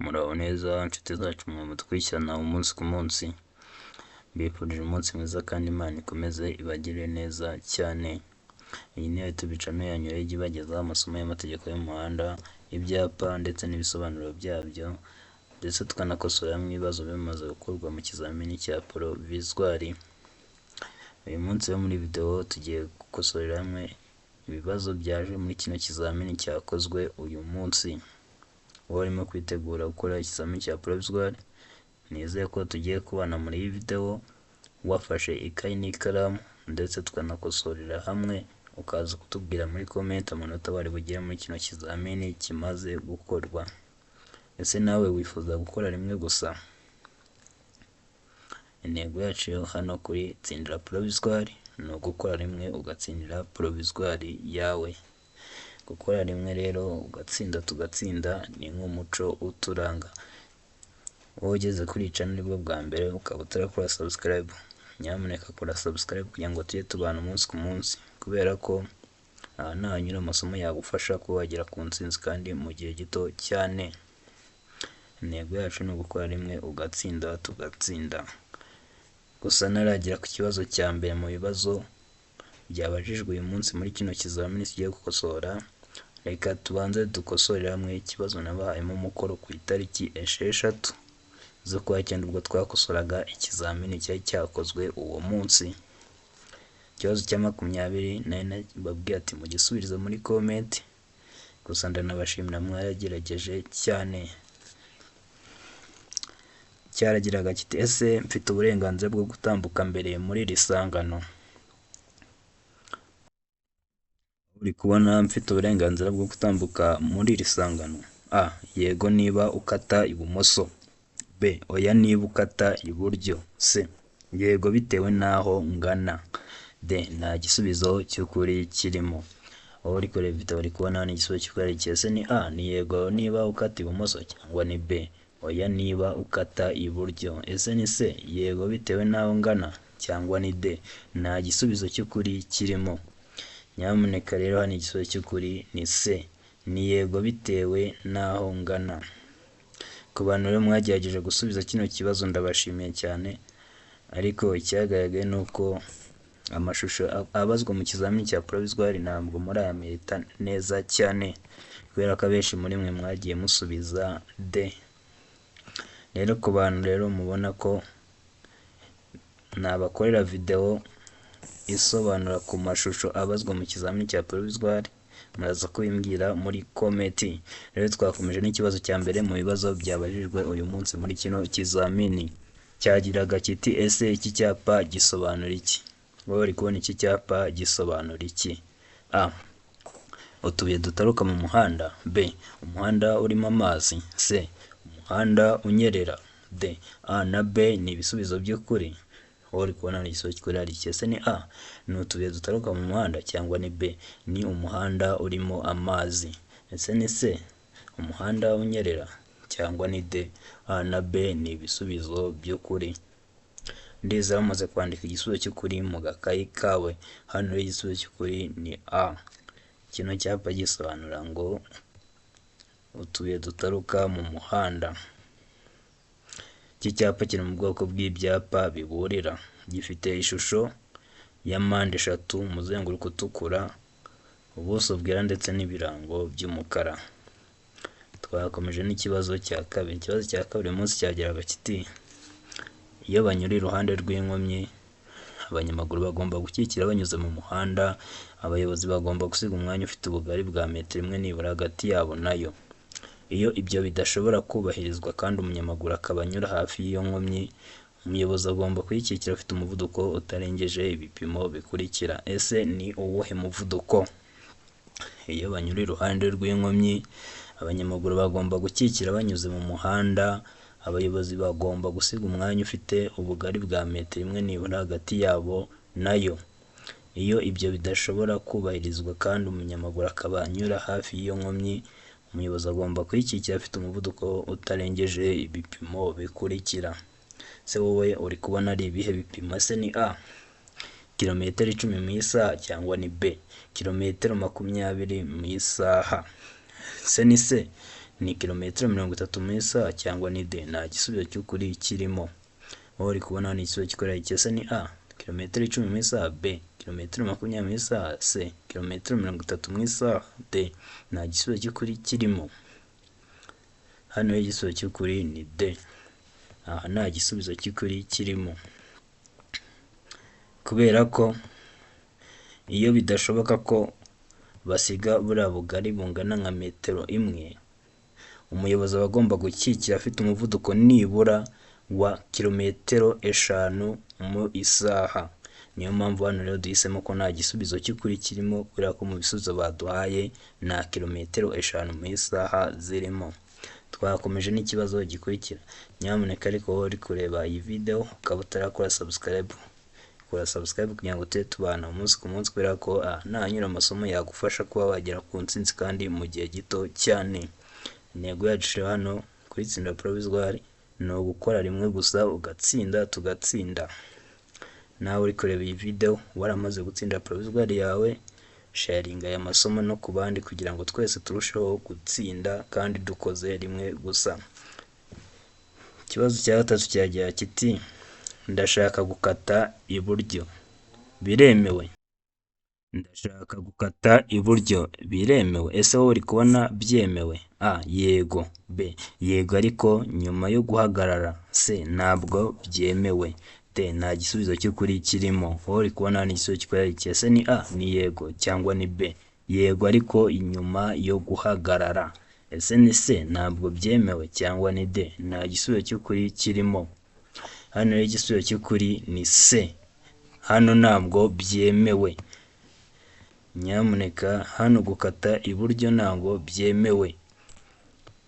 Muraho neza nshuti zacu mwe mudukurikirana umunsi ku munsi, mbifurije umunsi mwiza kandi Imana ikomeze ibagirire neza cyane. Iyi ni YouTube channel yanyu ijya ibagezaho amasomo y'amategeko y'umuhanda, ibyapa ndetse n'ibisobanuro byabyo, ndetse tukanakosoramo ibibazo bimaze gukorwa mu kizamini cya Provisoire. Uyu munsi wo muri video tugiye gukosorera hamwe ibibazo byaje muri kino kizamini cyakozwe uyu munsi. Wowe urimo kwitegura gukora ikizamini cya Provisoire, nizeye ko tugiye kubana muri iyi video wafashe ikayi n'ikaramu, ndetse tukanakosorera hamwe, ukaza kutubwira muri comment amanota wari bugire muri kino kizamini kimaze gukorwa. Ese nawe wifuza gukora rimwe gusa? Intego yacu hano kuri Tsindira Provisoire ni ugukora rimwe ugatsindira Provisoire yawe. Gukora rimwe rero ugatsinda tugatsinda ni nk'umuco uturanga. Wowe ugeze kuri iyi channel nibwo bwa mbere ukaba utarakora subscribe, nyamuneka kora subscribe kugira ngo tujye tubana umunsi ku munsi, kubera ko aha ni ahanyura amasomo yagufasha kuba wagera ku ntsinzi kandi mu gihe gito cyane. Intego yacu ni ugukora rimwe ugatsinda tugatsinda. Gusa naragera ku kibazo cya mbere mu bibazo byabajijwe uyu munsi muri kino kizamini tugiye gukosora, reka tubanze dukosorera hamwe ikibazo nabahayemo umukoro ku itariki 6 z'ukwa cyenda ubwo twakosoraga ikizamini cyari cyakozwe uwo munsi. Ikibazo cya 20 nari nababwiye ati mugisubirize muri comment, gusa ndanabashimira mwagerageje cyane. Cyaragiraga kiti ese mfite uburenganzira bwo gutambuka mbere muri iri sangano? Uri kubona mfite uburenganzira bwo gutambuka muri iri sangano? A. Yego niba ukata ibumoso. B. Oya niba ukata iburyo. C. Yego bitewe n'aho ngana. D. Nta gisubizo cy'ukuri kirimo. Aho uri kureba video uri kubona ni igisubizo cy'ukuri ese ni A. Ni yego niba ukata ibumoso, cyangwa ni B. Oya niba ukata iburyo. Ese ni C. Yego bitewe n'aho ngana, cyangwa ni D. Nta gisubizo cy'ukuri kirimo. Nyamuneka rero hano igisubizo cy'ukuri ni C. Ni yego bitewe n'aho ngana. Ku bantu rero mwagerageje gusubiza kino kibazo ndabashimiye cyane, ariko icyagaragaye ni uko amashusho abazwa mu kizamini cya Provisoire ntabwo murayameta neza cyane, kubera ko abenshi muri mwe mwagiye musubiza D. Rero ku bantu rero mubona ko nabakorera video isobanura ku mashusho abazwa mu kizamini cya Provisoire, muraza kubimbwira muri comment. Rero twakomeje n'ikibazo cya mbere mu bibazo byabajijwe uyu munsi muri kino kizamini. Cyagiraga kiti ese iki cyapa gisobanura iki? Wowe uri kubona iki cyapa gisobanura iki? A. Utubuye dutaruka mu muhanda. B. Umuhanda urimo amazi. C. Umuhanda unyerera. D. A na B ni ibisubizo by'ukuri. Wowe uri kubona ni igisubizo cy'ukuri ari iki? Ese ni A. Ni utubuye dutaruka mu muhanda, cyangwa ni B. Ni umuhanda urimo amazi. Ese ni C. Umuhanda unyerera, cyangwa ni D. A na B ni ibisubizo by'ukuri. Ndizera mumaze kwandika igisubizo cy'ukuri mu gakayi kawe. Hano igisubizo cy'ukuri ni A. Kino cyapa gisobanura ngo utubuye dutaruka mu muhanda. Iki cyapa kiri mu bwoko bw'ibyapa biburira, gifite ishusho ya mpande eshatu, umuzenguruko utukura, ubuso bwera ndetse n'ibirango by'umukara. Twakomeje n'ikibazo cya kabiri. Ikibazo cya kabiri uyu munsi cyagiraga kiti iyo banyura iruhande rw'inkomyi, abanyamaguru bagomba gukikira banyuze mu muhanda, abayobozi bagomba gusiga umwanya ufite ubugari bwa metero imwe nibura hagati yabo nayo. Iyo ibyo bidashobora kubahirizwa kandi umunyamaguru akaba anyura hafi y'iyo nkomyi, umuyobozi agomba kuyikikira afite umuvuduko utarengeje ibipimo bikurikira. Ese ni uwuhe muvuduko? Iyo banyura iruhande rw'inkomyi, abanyamaguru bagomba gukikira banyuze mu muhanda, abayobozi bagomba gusiga umwanya ufite ubugari bwa metero imwe nibura hagati yabo nayo. Iyo ibyo bidashobora kubahirizwa kandi umunyamaguru akaba anyura hafi y'iyo nkomyi, umuyobozi agomba kuyikikira afite umuvuduko utarengeje ibipimo bikurikira. Se wowe uri kubona ari ibihe bipimo? Ese ni A. kilometero 10 mu isaha, cyangwa ni B. kilometero 20 mu isaha? Se ni C. ni kilometero 30 mu isaha cyangwa ni D? Nta gisubizo cy'ukuri kirimo. Aho uri kubona ni igisubizo gikorera ese ni A kilometero 10 mu isaha, B kilometero 20 mu isaha, C kilometero 30 mu isaha, D nta gisubizo cy'ukuri kirimo. Hano igisubizo cy'ukuri ni D. Aha nta gisubizo cy'ukuri kirimo, kubera ko iyo bidashoboka ko basiga buriya bugari bungana nka metero imwe, umuyobozi aba agomba gukikira afite umuvuduko nibura wa kilometero 5 mu isaha. Niyo mpamvu hano rero duhisemo ko nta gisubizo cy'ukuri kirimo, kubera ko mu bisubizo baduhaye nta kilometero 5 mu isaha zirimo. Twakomeje n'ikibazo gikurikira. Nyamuneka ariko wowe uri kureba iyi video ukaba utarakora subscribe, kora subscribe kugira ngo tujye tubana umunsi ku munsi, kubera ko nahanyura amasomo yagufasha kuba wagera ku ntsinzi kandi mu gihe gito cyane. Intego yacu hano kuri Tsinda Provisoire ni ugukora rimwe gusa ugatsinda tugatsinda. Nawe uri kureba iyi video waramaze gutsinda Provisoire yawe, sharinga aya masomo no ku bandi kugira ngo twese turusheho gutsinda kandi dukoze rimwe gusa. Ikibazo cya gatatu cyagira kiti ndashaka gukata iburyo, biremewe? Ndashaka gukata iburyo, biremewe? Ese wowe uri kubona byemewe? A yego, B yego ariko nyuma yo guhagarara, C ntabwo byemewe, D nta gisubizo cy'ukuri kirimo. Wowe uri kubona ni igisubizo gikorera iki? Ese ni A ni yego cyangwa ni B? Yego ariko inyuma yo guhagarara. Ese ni C ntabwo byemewe cyangwa ni D? Nta gisubizo cy'ukuri kirimo. Hano rero igisubizo cy'ukuri ni C. Hano ntabwo byemewe. Nyamuneka hano gukata iburyo ntabwo byemewe,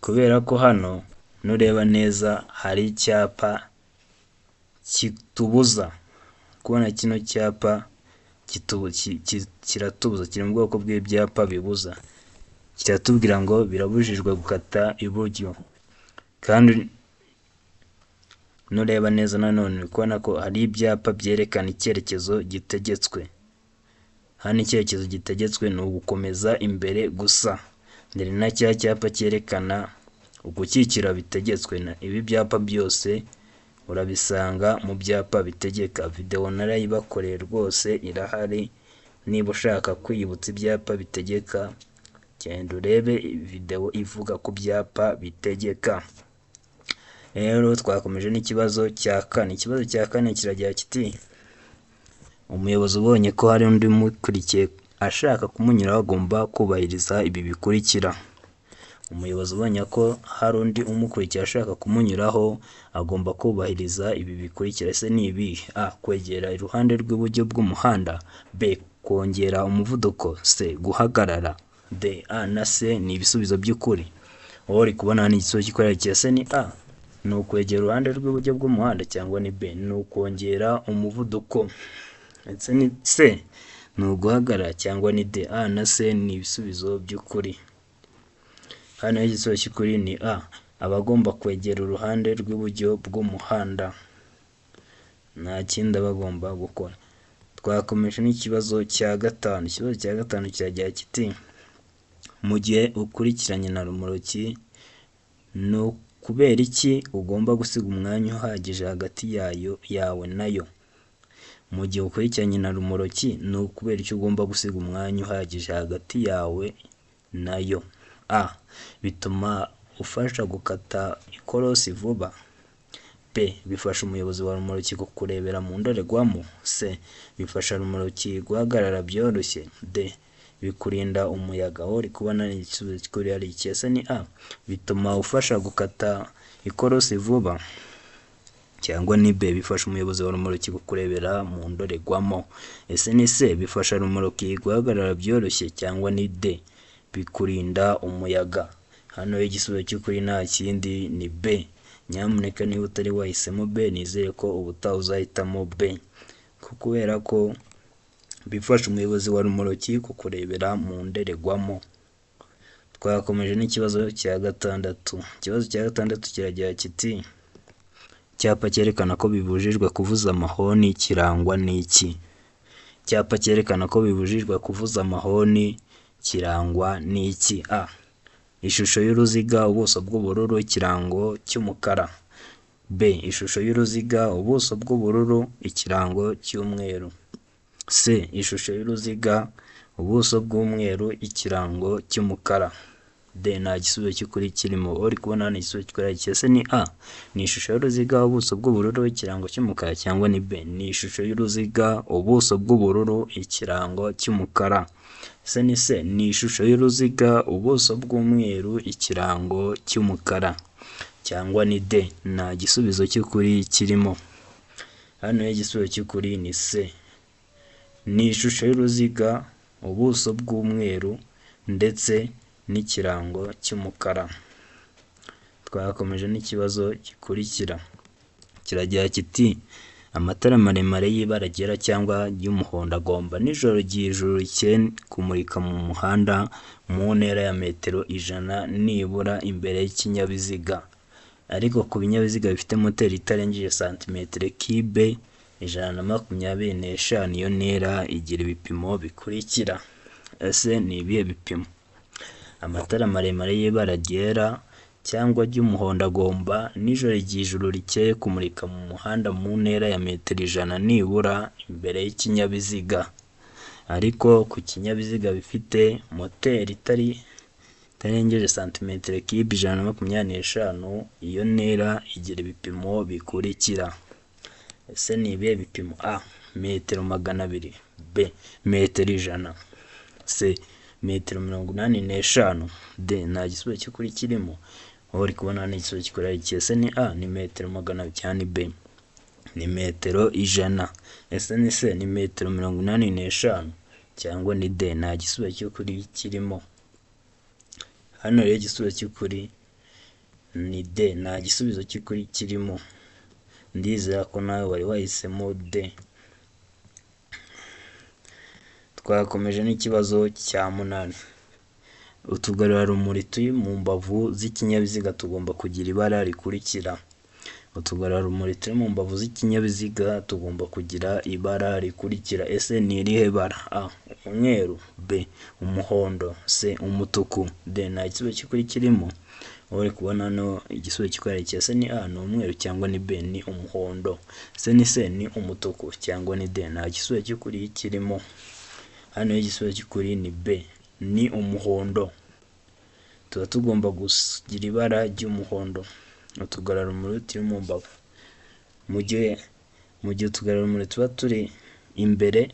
kubera ko hano nureba neza hari icyapa kitubuza. Kubona kino cyapa kiratubuza, kiri mu bwoko bw'ibyapa bibuza. Kiratubwira ngo birabujijwe gukata iburyo, kandi nureba neza nanone uri kubona ko hari ibyapa byerekana icyerekezo gitegetswe. Hano icyerekezo gitegetswe ni ugukomeza imbere gusa. Ndetse na cya cyapa cyerekana ugukikira bitegetswe. Ibi byapa byose urabisanga mu byapa bitegeka. Video narayibakoreye rwose irahari, niba ushaka kwiyibutsa ibyapa bitegeka genda urebe video ivuga ku byapa bitegeka. Rero twakomeje n'ikibazo cya kane. Ikibazo cya kane kiragira kiti umuyobozi ubonye ko hari undi umukurikiye ashaka kumunyuraho agomba kubahiriza ibi bikurikira. Umuyobozi ubonye ko hari undi umukurikiye ashaka kumunyuraho agomba kubahiriza ibi bikurikira. Ese ni ibi? A kwegera iruhande rw'iburyo bw'umuhanda, B kongera umuvuduko, C guhagarara, D A na C ni ibisubizo by'ukuri. Wowe uri kubona ni igisubizo gikorera iki? Ese ni A ni ukwegera uruhande rw'iburyo bw'umuhanda cyangwa ni B ni ukongera umuvuduko? Ese ni C ni uguhagarara cyangwa ni D? A na C ni ibisubizo by'ukuri. Hano igisubizo cy'ukuri ni A, abagomba kwegera uruhande rw'iburyo bw'umuhanda, nta kindi bagomba gukora. Twakomeje n'ikibazo cya gatanu. Ikibazo cya gatanu kiragira kiti mu gihe ukurikiranye na rumoroki ni kubera iki ugomba gusiga umwanya uhagije hagati yawe nayo? Mu gihe ukurikiranye na rumoroki ni ukubera icyo ugomba gusiga umwanya uhagije hagati yawe nayo? A bituma ufasha gukata ikorosi vuba, B bifasha umuyobozi wa rumoroki kukurebera mu ndorerwamo, C bifasha rumoroki guhagarara byoroshye, D bikurinda umuyaga. Aho uri kubona igisubizo cy'ukuri ari iki? Ese ni A bituma ufasha gukata ikorosi vuba cyangwa ni B bifasha umuyobozi wa rumoroki kukurebera mu ndorerwamo? Ese ni C bifasha rumoroki guhagarara byoroshye cyangwa ni D bikurinda umuyaga? Hano igisubizo cy'ukuri nta kindi ni B. Nyamuneka niba utari wahisemo B nizere ko ubutaha uzahitamo B, kubera ko bifasha umuyobozi wa rumoroki kukurebera mu ndorerwamo. Twakomeje n'ikibazo cya gatandatu. Ikibazo cya gatandatu kiragira kiti icyapa cyerekana ko bibujijwe kuvuza amahoni kirangwa n'iki? Icyapa cyerekana ko bibujijwe kuvuza amahoni kirangwa n'iki? A ishusho y'uruziga, ubuso bw'ubururu, ikirango cy'umukara. B. Ishusho y'uruziga, ubuso bw'ubururu, ikirango cy'umweru. C. Ishusho y'uruziga, ubuso bw'umweru, ikirango cy'umukara. D. Nta gisubizo cy'ukuri kirimo. Uri kubona hano igisubizo cy'ukuri ese ni A. Ni ishusho y'uruziga, ubuso bw'ubururu, ikirango cy'umukara, cyangwa ni B. Ni ishusho y'uruziga, ubuso bw'ubururu, ikirango cy'umukara. Ese ni C. Ni ishusho y'uruziga, ubuso bw'umweru, ikirango cy'umukara, cyangwa ni D. Nta gisubizo cy'ukuri kirimo. Hano igisubizo cy'ukuri ni C. Ni ishusho y'uruziga, ubuso bw'umweru ndetse n'ikirango cy'umukara. Twakomeje n'ikibazo gikurikira, kiragira kiti amatara maremare y'ibara ryera cyangwa y'umuhondo agomba nijoro igihe ijuru rikeye kumurika mu muhanda mu ntera ya metero 100 nibura imbere y'ikinyabiziga, ariko ku binyabiziga bifite moteri itarengeje santimetero kibe 125 iyo ntera igira ibipimo bikurikira. Ese ni ibihe bipimo? Amatara maremare y'ibara ryera cyangwa ry'umuhondo agomba nijoro igihe ijuru rikeye kumurika mu muhanda mu ntera ya metero 100 nibura imbere y'ikinyabiziga, ariko ku kinyabiziga bifite moteri itarengeje santimetero kibe 125 iyo ntera igira ibipimo bikurikira. Ese ni ibihe bipimo? A. Metero 200. B. Metero 100. C. Metero 85. D. Nta gisubizo cy'ukuri kirimo. Aho uri kubona hano igisubizo cy'ukuri ese ni A. Ni metero 200 cyangwa ni B. Ni metero 100. Ese ni C. Ni metero 85 cyangwa ni D. Nta gisubizo cy'ukuri kirimo. Hano rero igisubizo cy'ukuri ni D. Nta gisubizo cy'ukuri kirimo. Ndizera ko nawe wari wahisemo D. Twakomeje n'ikibazo cya 8. Utugarurarumuri turi mu mbavu z'ikinyabiziga tugomba kugira ibara rikurikira. Utugarurarumuri turi mu mbavu z'ikinyabiziga tugomba kugira ibara rikurikira. Ese ni irihe bara? A. Umweru. B. Umuhondo. C. Umutuku. D. Nta gisubizo cy'ukuri kirimo. Uri kubona hano igisubizo cy'ukuri ese ni A. Ni umweru cyangwa ni B. Ni umuhondo. Ese ni C. Ni umutuku cyangwa ni D. Nta gisubizo cy'ukuri kirimo. Hano igisubizo cy'ukuri ni B. Ni umuhondo. Tuba tugomba kugira ibara ry'umuhondo utugarurarumuri turi mu mbavu. Mu gihe utugarurarumuri tuba turi imbere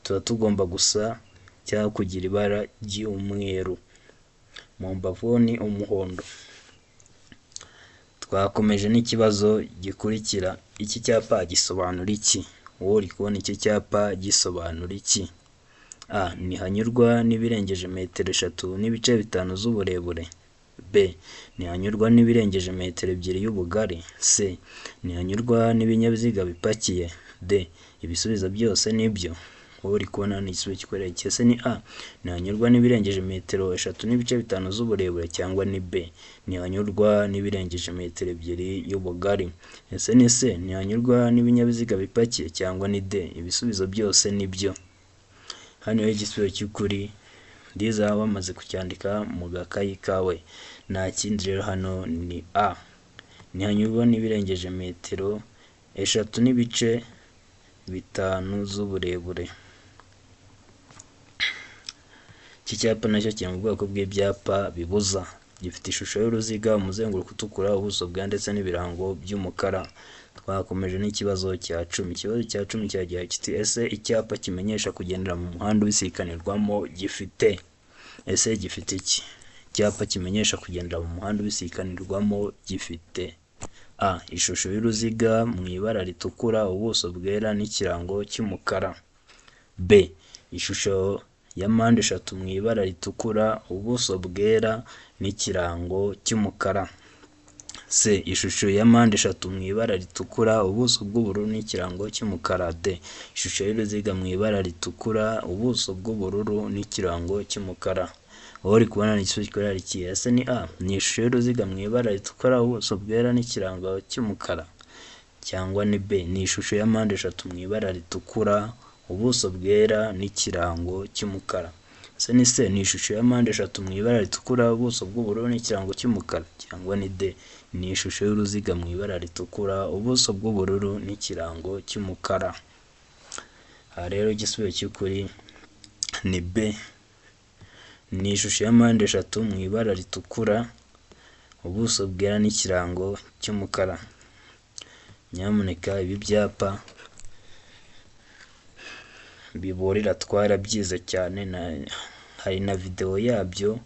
tuba tugomba gusa cyangwa kugira ibara ry'umweru. Mu mbavu ni umuhondo. Twakomeje n'ikibazo gikurikira. Iki cyapa gisobanura iki? Wowe uri kubona iki cyapa gisobanura iki? A. Ntihanyurwa n'ibirengeje metero 3.5 z'uburebure. B. Ntihanyurwa n'ibirengeje metero 2 y'ubugari. C. Ntihanyurwa n'ibinyabiziga bipakiye. D. Ibisubizo byose nibyo. Wowe uri kubona n'igisubizo cy'ukuri ese ni A. Ntihanyurwa n'ibirengeje metero 3.5 z'uburebure, cyangwa ni B. Ntihanyurwa n'ibirengeje metero 2 y'ubugari. Ese ni C. Ntihanyurwa n'ibinyabiziga bipakiye, cyangwa ni D. Ibisubizo byose nibyo. Hano igisubizo cy'ukuri ndiza bamaze kucyandika mu gakayi kawe. Nta kindi rero hano ni A. Ntihanyurwa n'ibirengeje metero 3.5 z'uburebure. Iki cyapa nacyo kiri mu bwoko bw'ibyapa bibuza. Gifite ishusho y'uruziga, umuzenguruko utukura, ubuso bwa ndetse n'ibirango by'umukara. Twakomeje n'ikibazo cya 10. Ikibazo cya 10 cyagira kiti ese icyapa kimenyesha kugendera mu muhanda ubisikanirwamo gifite. Ese gifite iki? Icyapa kimenyesha kugendera mu muhanda ubisikanirwamo gifite A. Ishusho y'uruziga mu ibara ritukura, ubuso bwera n'ikirango cy'umukara. B. Ishusho ya mpande 3 mu ibara ritukura, ubuso bwera n'ikirango cy'umukara. C. Ishusho ya mpande 3 mu ibara ritukura, ubuso bw'ubururu n'ikirango cy'umukara. D. Ishusho y'uruziga mu ibara ritukura, ubuso bw'ubururu n'ikirango cy'umukara. Aho uri kubona igisubizo cy'ukuri iki? Ese ni A. Ni ishusho y'uruziga mu ibara ritukura, ubuso bwera n'ikirango cy'umukara, cyangwa ni B. Ni ishusho ya mpande 3 mu ibara ritukura, ubuso bwera n'ikirango cy'umukara. ese ni C ni ishusho ya mpande eshatu mu ibara ritukura ubuso bw'ubururu n'ikirango cy'umukara, cyangwa ni D ni ishusho y'uruziga mu ibara ritukura ubuso bw'ubururu n'ikirango cy'umukara. Aha rero igisubizo cy'ukuri ni B, ni ishusho ya mpande eshatu mu ibara ritukura ubuso bwera n'ikirango cy'umukara. Nyamuneka ibi byapa biburira twarabyize cyane, hari na video yabyo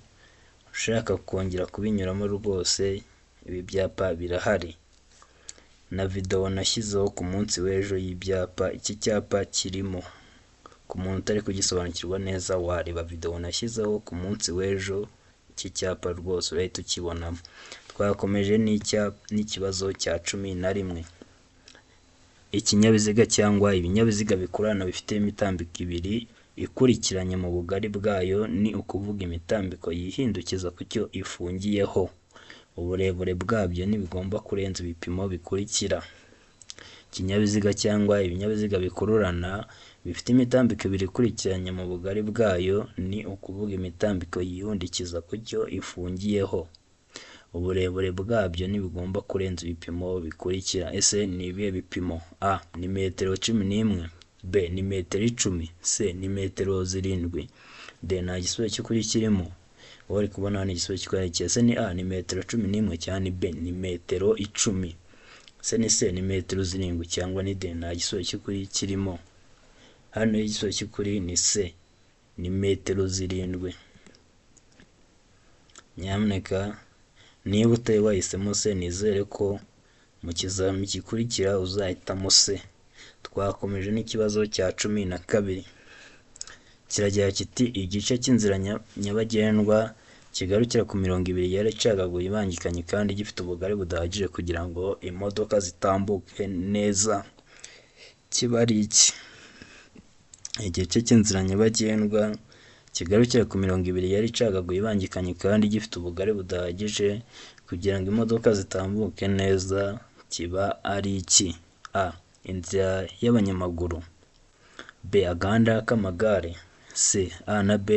ushaka kongera kubinyuramo rwose, ibi byapa birahari na video nashyizeho ku munsi w'ejo y'ibyapa, iki cyapa kirimo. Ku muntu utari kugisobanukirwa neza wareba video nashyizeho ku munsi w'ejo, iki cyapa rwose urahita ukibonamo. Twakomeje n'ikibazo cya 11. Ikinyabiziga cyangwa ibinyabiziga bikururana bifite imitambiko ibiri ikurikiranye mu bugari bwayo, ni ukuvuga imitambiko yihindukiza ku cyo ifungiyeho. Uburebure bwabyo ntibigomba kurenza ibipimo bikurikira. Ikinyabiziga cyangwa ibinyabiziga bikururana bifite imitambiko ibiri ikurikiranye mu bugari bwayo, ni ukuvuga imitambiko yihundikiza ku cyo ifungiyeho. Uburebure bwabyo ntibigomba kurenza ibipimo bikurikira. Ese ni ibihe bipimo? A ni metero 11, B ni metero 10, C ni metero 7, D nta gisubizo cy'ukuri kirimo. Wowe uri kubona hano igisubizo cy'ukuri ese ni A ni metero 11 cyangwa ni B ni metero 10, ese ni C ni metero 7 cyangwa ni D nta gisubizo cy'ukuri kirimo. Hano igisubizo cy'ukuri ni C ni metero 7. Nyamuneka niba utari wahisemo C, nizere ko mu kizami gikurikira uzahitamo C. Twakomeje n'ikibazo cya 12. Kiragira kiti igice cy'inzira nyabagendwa kigarukira ku mirongo ibiri yari icagaguye ibangikanye kandi gifite ubugari budahagije kugira ngo imodoka zitambuke neza, kiba ari iki? Igice cy'inzira nyabagendwa kigarukira ku mirongo ibiri yari icagaguye ibangikanye kandi gifite ubugari budahagije kugira ngo imodoka zitambuke neza, kiba ari iki? A inzira y'abanyamaguru, B agahanda k'amagare, C A na B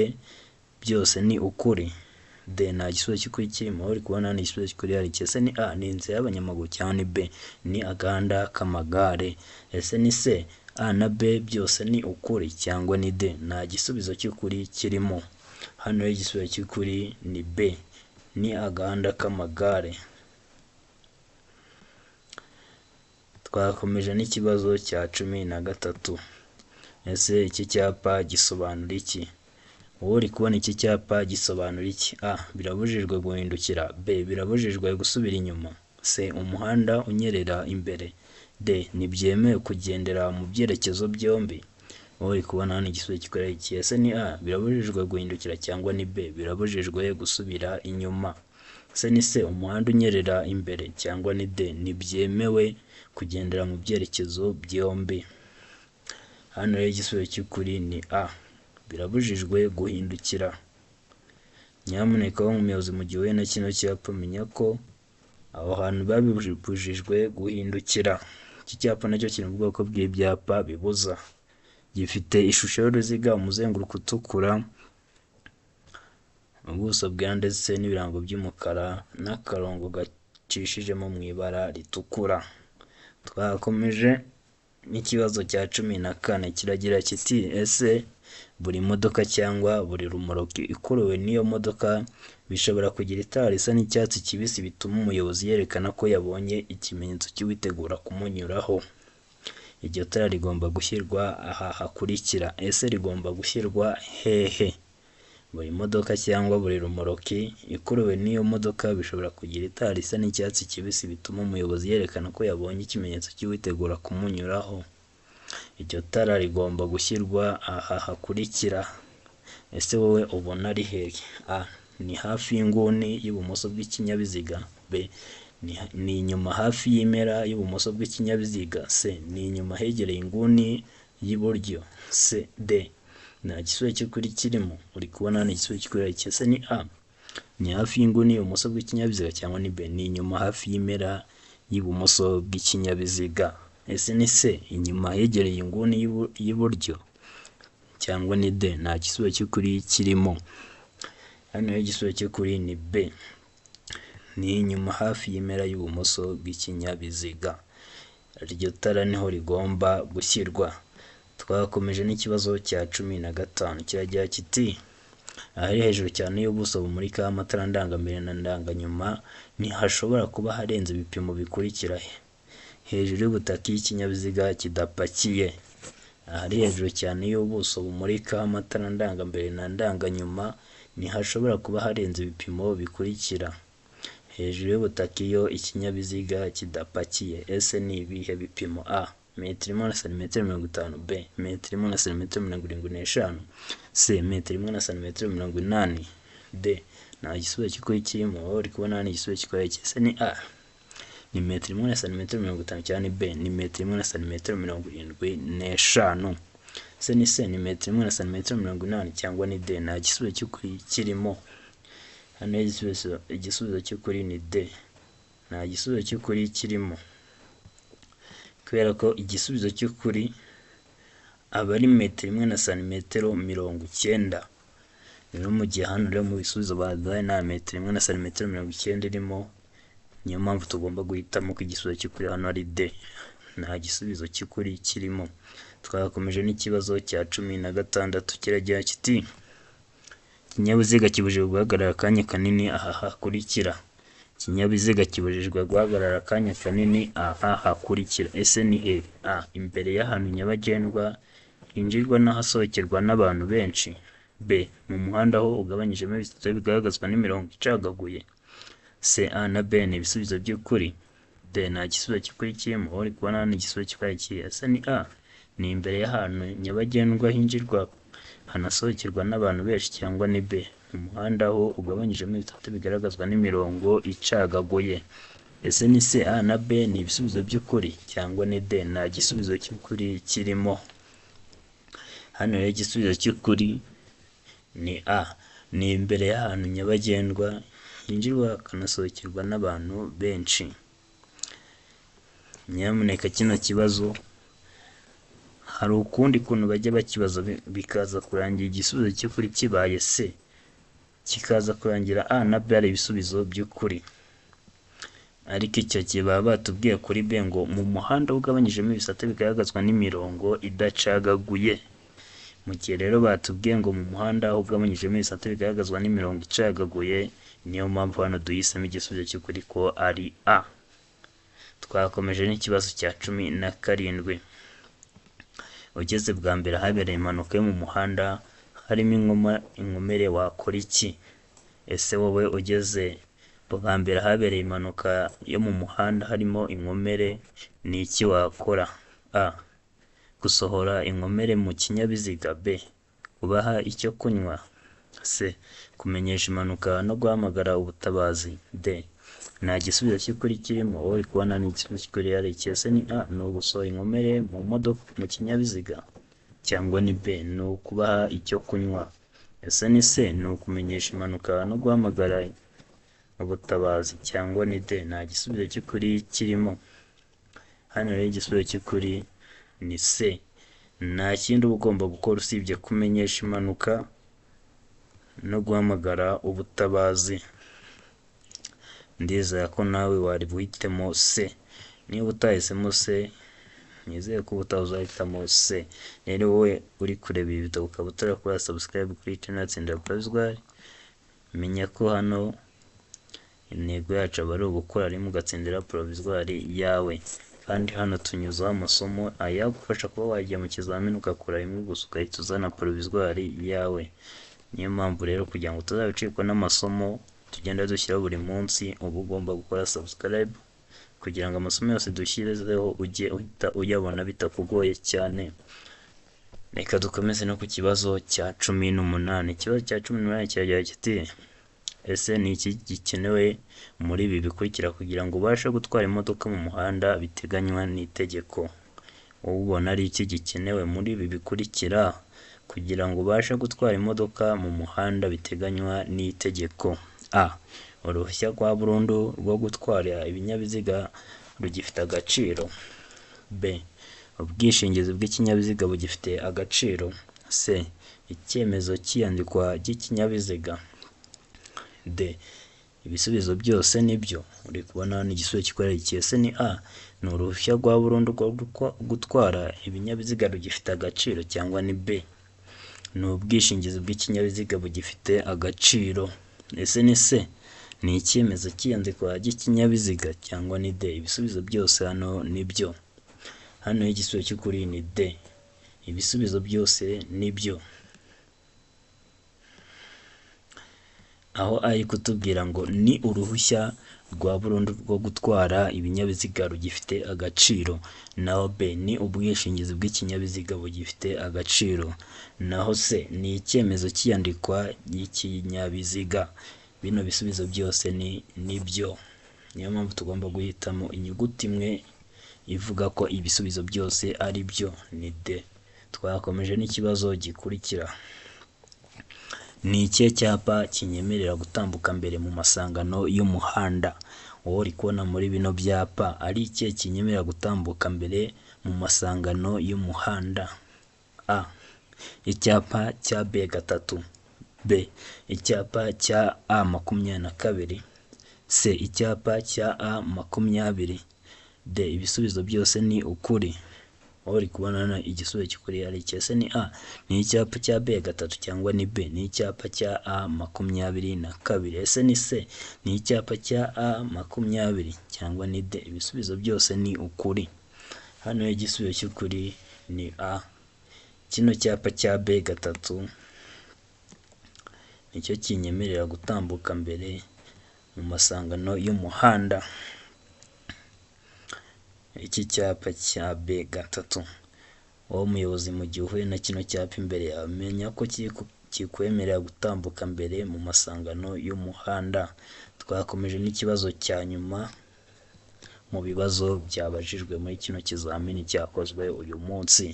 byose ni ukuri, D nta gisubizo cy'ukuri kirimo. Uri kubona hano igisubizo cy'ukuri hari iki? Ese ni A ni inzira y'abanyamaguru cyangwa ni B ni agahanda k'amagare? Ese ni C A na B byose ni ukuri cyangwa ni D nta gisubizo cy'ukuri kirimo. Hano igisubizo cy'ukuri ni B ni agahanda k'amagare. Twakomeje n'ikibazo cya 13. Ese iki cyapa gisobanura iki? Wowe uri kubona iki cyapa gisobanura iki? A birabujijwe guhindukira, B birabujijwe gusubira inyuma, C umuhanda unyerera imbere, D ntibyemewe kugendera mu byerekezo byombi. Wowe uri kubona hano igisubizo cy'ukuri iki? Ese ni A birabujijwe guhindukira cyangwa ni B birabujijwe gusubira inyuma? Ese ni C umuhanda unyerera imbere cyangwa ni D ntibyemewe kugendera mu byerekezo byombi? Hano rero igisubizo cy'ukuri ni A birabujijwe guhindukira. Nyamuneka wo muyobozi mu gihe uhuye na kino cyapa menya ko aho hantu babibujijwe guhindukira. Iki cyapa nacyo kiri mu bwoko bw'ibyapa bibuza, gifite ishusho y'uruziga, umuzenguruko utukura, ubuso bwera ndetse n'ibirango by'umukara n'akarongo gacishijemo mu ibara ritukura. Twakomeje n'ikibazo cya 14 kiragira kiti ese buri modoka cyangwa buri rumoroki ikuruwe n'iyo modoka bishobora kugira itara risa n'icyatsi kibisi bituma umuyobozi yerekana ko yabonye ikimenyetso cy'uwitegura kumunyuraho. Iryo tara rigomba gushyirwa aha hakurikira. Ese rigomba gushyirwa hehe? Buri modoka cyangwa buri rumoroki ikuruwe n'iyo modoka bishobora kugira itara risa n'icyatsi kibisi bituma umuyobozi yerekana ko yabonye ikimenyetso cy'uwitegura kumunyuraho. Iryo tara rigomba gushyirwa aha hakurikira. Ese wowe ubona ari hehe? A ni hafi y'inguni y'ibumoso bw'ikinyabiziga, B ni inyuma hafi y'impera y'ibumoso bw'ikinyabiziga, C ni inyuma hegereye inguni y'iburyo, C D nta gisubizo cy'ukuri kirimo. Uri kubona hano igisubizo cy'ukuri iki? Ese ni A ni hafi y'inguni y'ibumoso bw'ikinyabiziga cyangwa ni B ni inyuma hafi y'impera y'ibumoso bw'ikinyabiziga? Ese ni C inyuma hegereye inguni y'iburyo cyangwa ni D? Nta gisubizo cy'ukuri kirimo. Hano rero igisubizo cy'ukuri ni B, ni inyuma hafi y'impera y'ubumoso bw'ikinyabiziga. Iryo tara niho rigomba gushyirwa. Twakomeje n'ikibazo cya 15 kiragira kiti ahari hejuru cyane y'ubuso bumurika amatara ndangambere na ndanganyuma ntihashobora kuba harenze ibipimo bikurikira hejuru y'ubutaka y'ikinyabiziga kidapakiye. Ahari hejuru cyane y'ubuso bumurika amatara ndangambere na ndanganyuma ntihashobora kuba harenze ibipimo bikurikira hejuru y'ubutaka iyo ikinyabiziga kidapakiye. Ese ni ibihe bipimo? A, metero imwe na santimetero 50, B, metero imwe na santimetero 75, C, metero imwe na santimetero 80, D. Nta gisubizo cy'ukuri kirimo. Aho uri kubona hano igisubizo cy'ukuri ese ni A, ni metero imwe na santimetero 50, cyane B, ni metero imwe na santimetero 75. Se ni C, ni metero imwe na santimetero 80, cyangwa ni D? Nta gisubizo cy'ukuri kirimo. Hano igisubizo cy'ukuri ni D, nta gisubizo cy'ukuri kirimo, kubera ko igisubizo cy'ukuri aba ari metero imwe na santimetero 90. Rero mu gihe hano rero mu bisubizo baduhaye nta metero imwe na santimetero 90 irimo, niyo mpamvu tugomba guhitamo ko igisubizo cy'ukuri hano ari D, nta gisubizo cy'ukuri kirimo. Twakomeje n'ikibazo cya 16 kiragira kiti ikinyabiziga kibujijwe guhagarara akanya kanini aha hakurikira. Ikinyabiziga kibujijwe guhagarara akanya kanini aha hakurikira. Ese ni he? A, imbere y'ahantu nyabagendwa hinjirwa n'ahasohokerwa n'abantu benshi. B, mu muhanda aho ugabanyijemo ibisate bigaragazwa n'imirongo icagaguye. C, A na B ni ibisubizo by'ukuri. D, nta gisubizo cy'ukuri kirimo. Aho uri kubona hano igisubizo cy'ukuri kiri. Ese ni A, ni imbere y'ahantu nyabagendwa hinjirwa hanasohokerwa n'abantu benshi, cyangwa ni B, mu muhanda aho ugabanyijemo ibisate bigaragazwa n'imirongo icagaguye. Ese ni C, A na B ni ibisubizo by'ukuri, cyangwa ni D? Nta gisubizo cy'ukuri kirimo. Hano rero igisubizo cy'ukuri ni A, ni imbere y'ahantu nyabagendwa hinjirwa hakanasohokerwa n'abantu benshi. Nyamuneka kino kibazo hari ukundi kuntu bajya bakibaza bikaza kurangira igisubizo cy'ukuri kibaye C, kikaza kurangira A na B ari ibisubizo by'ukuri, ariko icyo gihe baba batubwiye kuri B ngo mu muhanda ugabanyijemo ibisate bigaragazwa n'imirongo idacagaguye. Mu gihe rero batubwiye ngo mu muhanda ugabanyijemo ibisate bigaragazwa n'imirongo icagaguye, niyo mpamvu hano duhisemo igisubizo cy'ukuri ko ari A. Twakomeje n'ikibazo cya 17. Ugeze bwa mbere ahabereye impanuka yo mu muhanda harimo inkomere wakora iki? Ese wowe ugeze bwa mbere ahabereye impanuka yo mu muhanda harimo inkomere ni iki wakora? A, gusohora inkomere mu kinyabiziga. B, kubaha icyo kunywa. C, kumenyesha impanuka no guhamagara ubutabazi. D, nta gisubizo cy'ukuri kirimo. Wowe uri kubona ni igisubizo cy'ukuri ari iki? Ese ni A, ni ugusohora inkomere mu modoka mu kinyabiziga, cyangwa ni B, ni ukubaha icyo kunywa. Ese ni C, ni ukumenyesha impanuka no guhamagara ubutabazi, cyangwa ni D? Nta gisubizo cy'ukuri kirimo. Hano rero igisubizo cy'ukuri ni C, nta kindi uba ugomba gukora usibye kumenyesha impanuka no guhamagara ubutabazi. Ndizera ko nawe wari buhitemo C. Niba utahisemo C, nizeye ko ubutaha uzahitamo C. Rero wowe uri kureba ibi video ukaba utarakora subscribe kuri channel Tsindira Provisoire, menya ko hano intego yacu aba ari ugukora rimwe ugatsindira provisoire yawe, kandi hano tunyuzaho amasomo ayagufasha kuba wajya mu kizamini ugakora rimwe gusa ugahita uzana provisoire yawe. Niyo mpamvu rero kugira ngo utazabicikwa n'amasomo tugenda dushyiraho buri munsi, uba ugomba gukora subscribe kugira ngo amasomo yose dushyireho ujye uhita uyabona bitakugoye cyane. Reka dukomeze no ku kibazo cya 18. Ikibazo cya 18 kiragira kiti ese ni iki gikenewe muri ibi bikurikira kugira ngo ubashe gutwara imodoka mu muhanda biteganywa n'itegeko? Wowe ubona ari iki gikenewe muri ibi bikurikira kugira ngo ubashe gutwara imodoka mu muhanda biteganywa n'itegeko? A, uruhushya rwa burundu rwo gutwara ibinyabiziga rugifite agaciro. B, ubwishingizi bw'ikinyabiziga bugifite agaciro. C. Icyemezo cy'iyandikwa ry'ikinyabiziga. D. Ibisubizo byose nibyo. Uri kubona hano igisubizo kikwereka ese ni A. Ni uruhushya rwa burundu rwo gutwara ibinyabiziga rugifite agaciro, cyangwa ni B. Ni ubwishingizi bw'ikinyabiziga bugifite agaciro. Ese ni C. Ni icyemezo cy'iyandikwa ry'ikinyabiziga, cyangwa ni D. Ibisubizo byose hano nibyo. Hano igisubizo cy'ukuri ni D. Ibisubizo byose nibyo. Aho ari kutubwira ngo ni uruhushya rwa burundu rwo gutwara ibinyabiziga rugifite agaciro, naho B ni ubwishingizi bw'ikinyabiziga bugifite agaciro, naho C ni icyemezo cy'iyandikwa ry'ikinyabiziga. Bino bisubizo byose nibyo. Niyo mpamvu tugomba guhitamo inyuguti imwe ivuga ko ibisubizo byose ari byo, ni D. Twakomeje n'ikibazo gikurikira. Ni ikihe cyapa kinyemerera gutambuka mbere mu masangano y'umuhanda? Wowe uri kubona muri bino byapa ari ikihe kinyemerera gutambuka mbere mu masangano y'umuhanda? A. Icyapa cya B3. B. Icyapa cya A22. C. Icyapa cya A20. D. Ibisubizo byose ni ukuri. Wowe uri kubona hano igisubizo cy'ukuri ari iki? Ese ni A. Ni icyapa cya B3, cyangwa ni B. Ni icyapa cya A22. Ese ni C. Ni icyapa cya A20, cyangwa ni D. Ibisubizo byose ni ukuri. Hano igisubizo cy'ukuri ni A. Kino cyapa cya B3 nicyo kinyemerera gutambuka mbere mu masangano y'umuhanda. Iki cyapa cya B3. Wowe umuyobozi, mu gihe uhuye na kino cyapa imbere yawe, menya ko kikwemerera gutambuka mbere mu masangano y'umuhanda. Twakomeje n'ikibazo cya nyuma mu bibazo byabajijwe muri kino kizamini cyakozwe uyu munsi.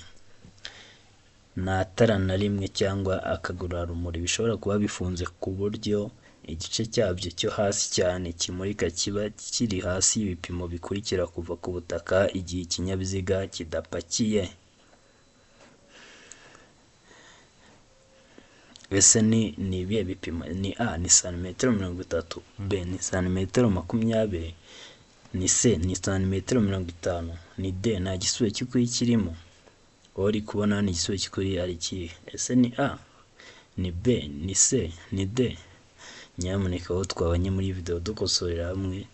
Nta tara na rimwe cyangwa akagurarumuri bishobora kuba bifunze ku buryo igice cyabyo cyo hasi cyane kimurika kiba kiri hasi y'ibipimo bikurikira kuva ku butaka igihe ikinyabiziga kidapakiye. Ese ni ibihe bipimo? Ni A. Ni santimetero 30. B. Ni santimetero 20. Ni C. Ni santimetero 50. Ni D. Nta gisubizo cy'ukuri kirimo. Wowe uri kubona ni igisubizo cy'ukuri ari ikihe? Ese ni A. Ni B. Ni C. Ni D. Nyamuneka aho twabanye muri video dukosorera hamwe,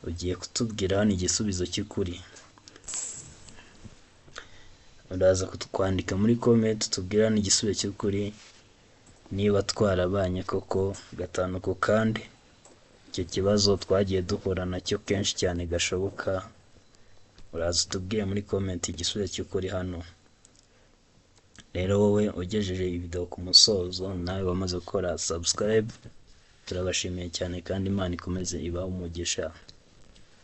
ugiye kutubwira hano igisubizo cy'ukuri. Uraza kutwandika muri comment tubwira hano igisubizo cy'ukuri, niba twarabanye koko gatanu ku kandi. Icyo kibazo twagiye duhura nacyo kenshi cyane gashoboka. Uraza utubwire muri comment igisubizo cy'ukuri hano. Rero wowe ugejeje iyi video ku musozo, nawe wamaze gukora subscribe, turabashimiye cyane kandi Imana ikomeze ibahe umugisha.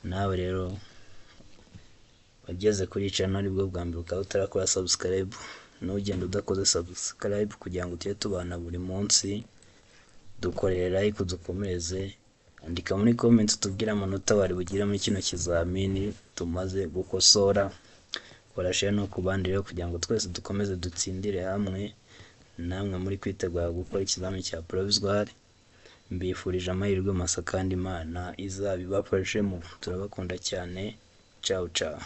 Nawe rero wageze kuri channel aribwo bwa mbere ukaba utarakora subscribe, ntugende udakoze subscribe kugira ngo tujye tubana buri munsi. Dukorere like, dukomereze. Andika muri comment tubwire amanota wari bugira muri kino kizamini tumaze gukosora. Kora share no ku bandi rero kugira ngo twese dukomeze dutsindire hamwe. Namwe muri kwitegura gukora ikizamini cya provisoire, mbifurije amahirwe masa kandi Imana izabibafashemo. Turabakunda cyane. Ciao ciao.